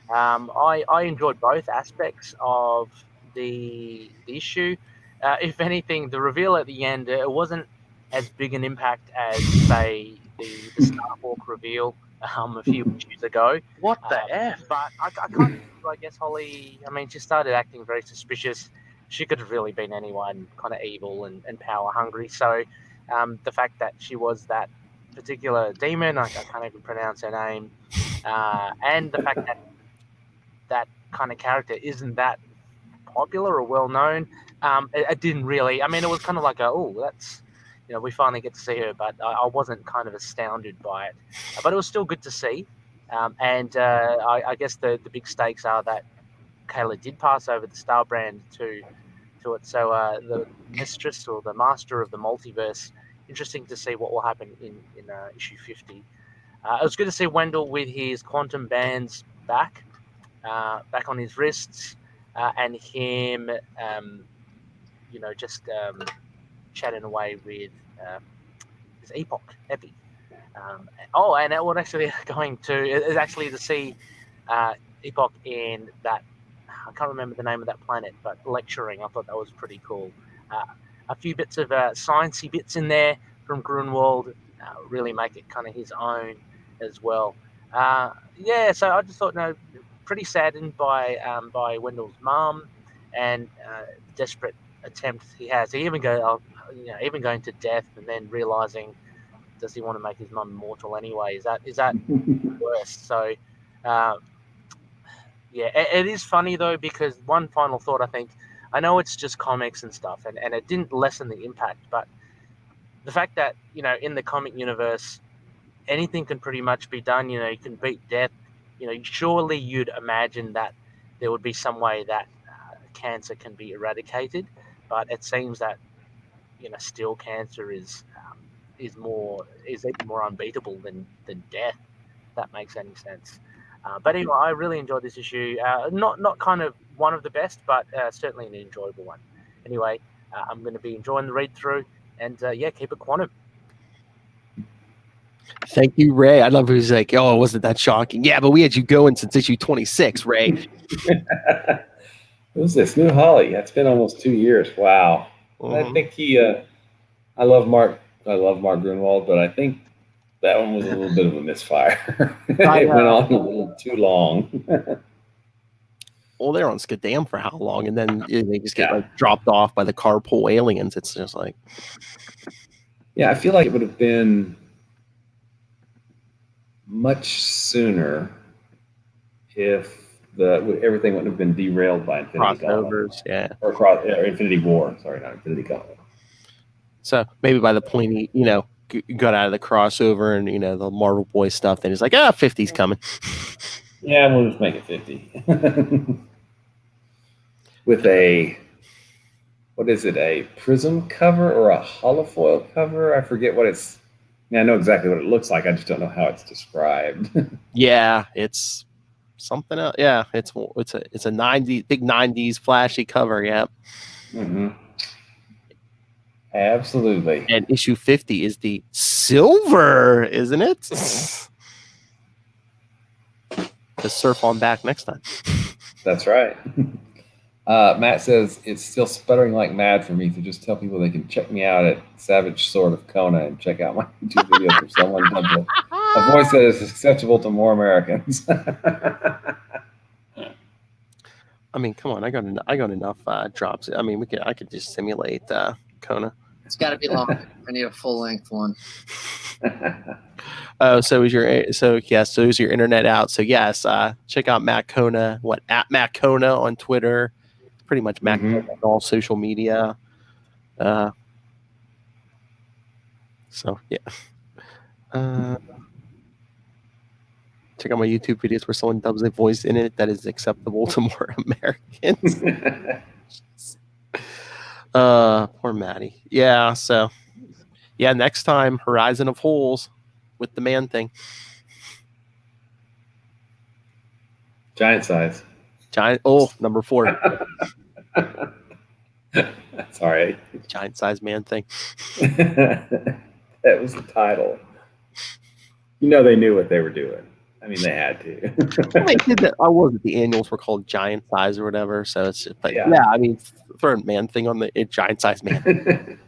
I enjoyed both aspects of the issue. If anything, the reveal at the end, it wasn't as big an impact as, say, the Starhawk reveal a few issues ago. What the F? But I can't. I guess Holly. I mean, she started acting very suspicious. She could have really been anyone, kind of evil and power hungry. So the fact that she was that particular demon, I can't even pronounce her name, and the fact that that kind of character isn't that popular or well known, it didn't really. I mean, it was kind of like that's. We finally get to see her, but I wasn't kind of astounded by it. But it was still good to see. And I guess the big stakes are that Kayla did pass over the Star Brand to it. So the mistress or the master of the multiverse, interesting to see what will happen in issue 50. It was good to see Wendell with his quantum bands back on his wrists, and him, just chatting away with his Epoch, Epi. And what actually going to is actually to see Epoch in that, I can't remember the name of that planet, but lecturing. I thought that was pretty cool. A few bits of sciencey bits in there from Grunwald really make it kind of his own as well. So I just thought, pretty saddened by Wendell's mum and desperate attempt he has. He even going to death and then realizing, does he want to make his mum immortal anyway? Is that worse? So, it is funny though, because one final thought, I know it's just comics and stuff, and it didn't lessen the impact, but the fact that, in the comic universe, anything can pretty much be done. You can beat death. Surely you'd imagine that there would be some way that cancer can be eradicated, but it seems that, still cancer is even more unbeatable than death. If that makes any sense. But anyway, I really enjoyed this issue. Not kind of one of the best, but certainly an enjoyable one. Anyway, I'm going to be enjoying the read through, and keep it quantum. Thank you, Ray. I love who's like, oh, wasn't that shocking? Yeah, but we had you going since issue 26, Ray. Who's this? New Holly. It's been almost 2 years. Wow. I think I love Mark Grunwald, but I think that one was a little bit of a misfire. It went on a little too long. Well, they're on Skadam for how long, and then they just get dropped off by the carpool aliens. It's just like, I feel like it would have been much sooner if everything wouldn't have been derailed by Infinity crossovers, Gauntlet. Or Infinity War. Sorry, not Infinity Gauntlet. So maybe by the point he got out of the crossover and the Marvel Boy stuff, then he's like, 50's coming. Yeah, we'll just make it 50. With what is it, a prism cover or a holofoil cover? I forget what it's. I know exactly what it looks like. I just don't know how it's described. Yeah, it's something else. Yeah, it's a 90 big 90s flashy cover. Yeah. Mm-hmm. Absolutely. And issue 50 is the silver, isn't it? To surf on back next time. That's right. Matt says it's still sputtering like mad for me, so just tell people they can check me out at Savage Sword of Kona and check out my YouTube videos for someone done a voice that is acceptable to more Americans. I mean, come on, I got enough drops. I mean, I could just simulate Kona. It's got to be long. I need a full length one. So is your internet out? So yes, check out Matt Kona. At Matt Kona on Twitter? Pretty much Matt Kona on all social media. So yeah. Check out my YouTube videos where someone dubs a voice in it that is acceptable to more Americans. Poor Maddie. Yeah, so next time, Horizon of Holes with the man thing. Giant size. Number 4. Sorry. Giant size man thing. That was the title. They knew what they were doing. I mean, they had to. They did that. I wasn't. The annuals were called Giant Size or whatever. So it's just like, I mean, throw a man thing on the Giant Size Man.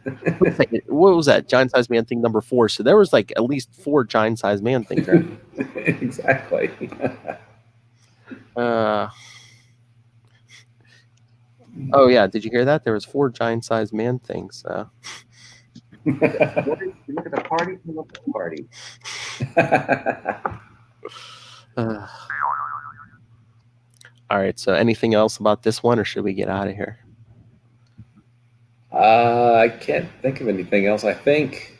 What was that? Giant Size Man thing number 4. So there was like at least 4 Giant Size Man things. Right? Exactly. Oh yeah, did you hear that? There was 4 Giant Size Man things. You look at the party. You look at the party. All right. So, anything else about this one, or should we get out of here? I can't think of anything else. I think.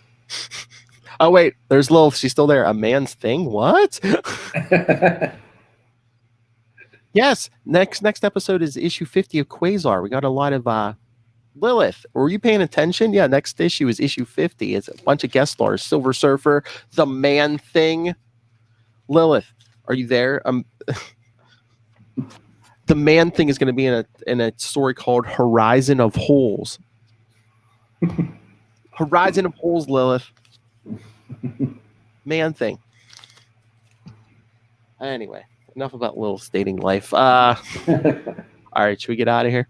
Oh wait, there's Lilith. She's still there. A man's thing. What? Yes. Next episode is issue 50 of Quasar. We got a lot of Lilith. Were you paying attention? Yeah. Next issue is issue 50. It's a bunch of guest stars. Silver Surfer, the Man Thing. Lilith, are you there? The Man Thing is going to be in a story called Horizon of Holes. Horizon of Holes, Lilith. Man Thing. Anyway, enough about Lilith's dating life. All right, should we get out of here?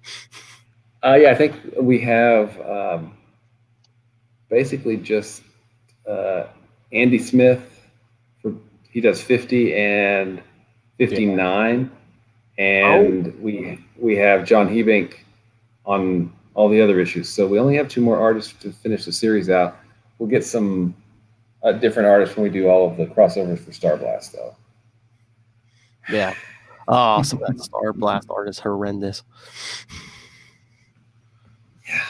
Yeah, I think we have basically just Andy Smith. He does 50 and 59, and we have John Hebink on all the other issues. So we only have 2 more artists to finish the series out. We'll get some different artists when we do all of the crossovers for Star Blast, though. Yeah. Oh, some of that Star Blast art is horrendous. Yeah.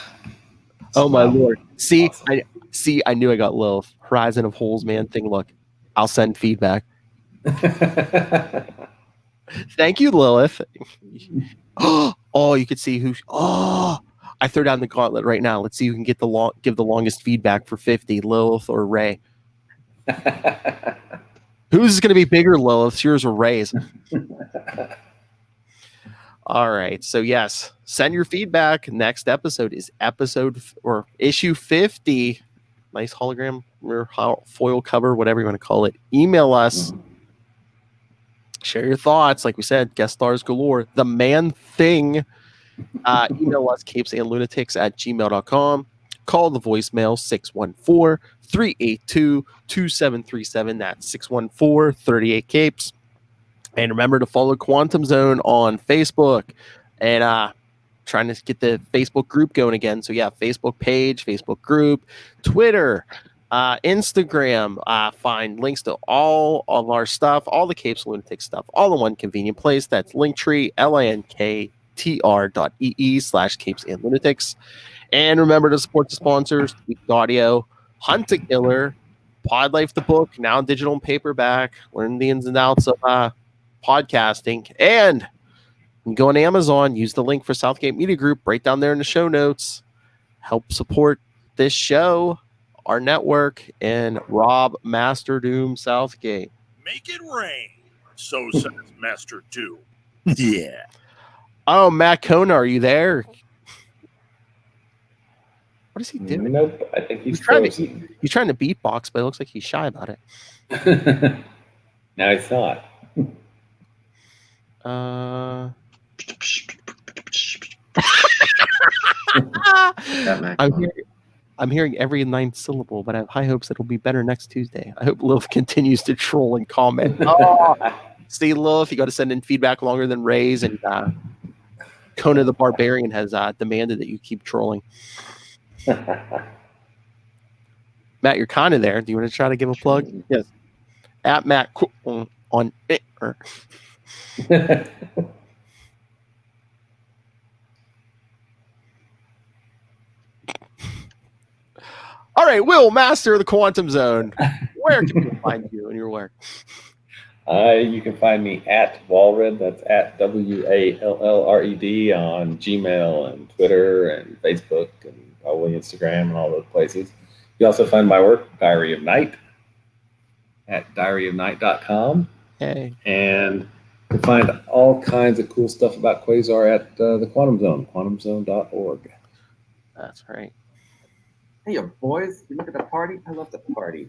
Oh my lord! See, awesome. I knew I got Lilith. Horizon of Holes, man. Thing. Look, I'll send feedback. Thank you, Lilith. Oh, you could see who. Oh, I throw down the gauntlet right now. Let's see who can give the longest feedback for 50, Lilith or Ray. Who's going to be bigger, Lilith? Yours or Ray's? All right. So yes, send your feedback. Next episode is issue 50. Nice hologram or foil cover, whatever you want to call it. Email us. Share your thoughts. Like we said, guest stars galore. The Man Thing. Email us, capesandlunatics@gmail.com. Call the voicemail 614-382-2737. That's 614-38-CAPES. And remember to follow Quantum Zone on Facebook. And trying to get the Facebook group going again. So yeah, Facebook page, Facebook group, Twitter, Instagram. Find links to all of our stuff, all the Capes Lunatics stuff, all in one convenient place. That's Linktree, linktr.ee/capesandlunatics. And remember to support the sponsors, Week Audio, Hunt a Killer, Pod Life the book, now digital and paperback. Learn the ins and outs of podcasting. And you can go on Amazon, use the link for Southgate Media Group right down there in the show notes. Help support this show, our network, and Rob Master Doom Southgate. Make it rain. So says Master Doom. Yeah. Oh, Matt Kona, are you there? What is he doing? Nope. I think he's trying to beatbox, but it looks like he's shy about it. No, he's not. I'm hearing every 9th syllable, but I have high hopes that it'll be better next Tuesday. I hope Lilith continues to troll and comment. See, Lilith, you got to send in feedback longer than Ray's, and Kona the Barbarian has demanded that you keep trolling. Matt, you're kind of there. Do you want to try to give a plug? Yes. At Matt on it. All right, Will, Master of the Quantum Zone. Where can people find you and your work? You can find me at Walred. That's at WALLRED on Gmail and Twitter and Facebook and probably Instagram and all those places. You also find my work, Diary of Night, at diaryofnight.com. Hey. And you can find all kinds of cool stuff about Quasar at the Quantum Zone, quantumzone.org. That's right. Hey, boys, you look at the party? I love the party.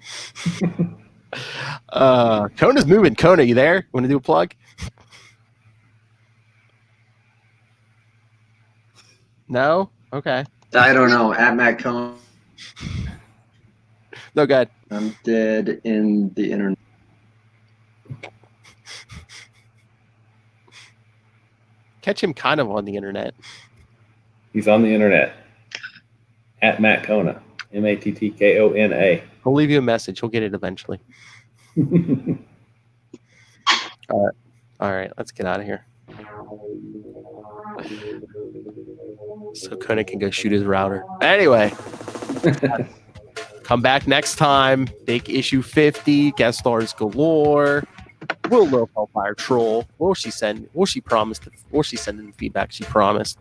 Kona's moving. Kona, you there? Want to do a plug? No? Okay. I don't know. At Matt Cohn. No, go ahead. I'm dead in the internet. Catch him kind of on the internet. He's on the internet. At Matt Kona. MATTKONA. He'll leave you a message. He'll get it eventually. All right. Let's get out of here. So Kona can go shoot his router. Anyway. Come back next time. Big issue 50. Guest stars galore. Will Lil Hellfire troll? Will she send in the feedback she promised?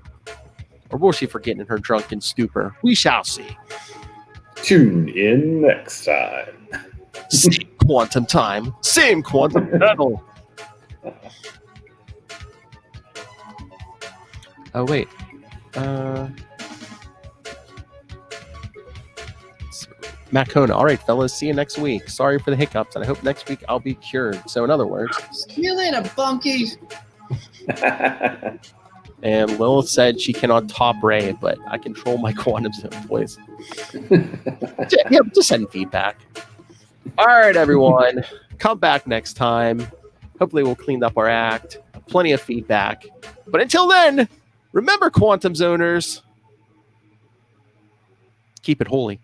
Or will she forget in her drunken stupor? We shall see. Tune in next time. Same quantum time. Same quantum metal. Oh, wait. Matt Kona. All right, fellas. See you next week. Sorry for the hiccups, and I hope next week I'll be cured. So, in other words, See you later, bunkies. And Lilith said she cannot top Ray, but I control my quantum zone, boys. Yeah, just send feedback. All right, everyone. Come back next time. Hopefully we'll clean up our act. Plenty of feedback. But until then, remember, quantum zoners, keep it holy.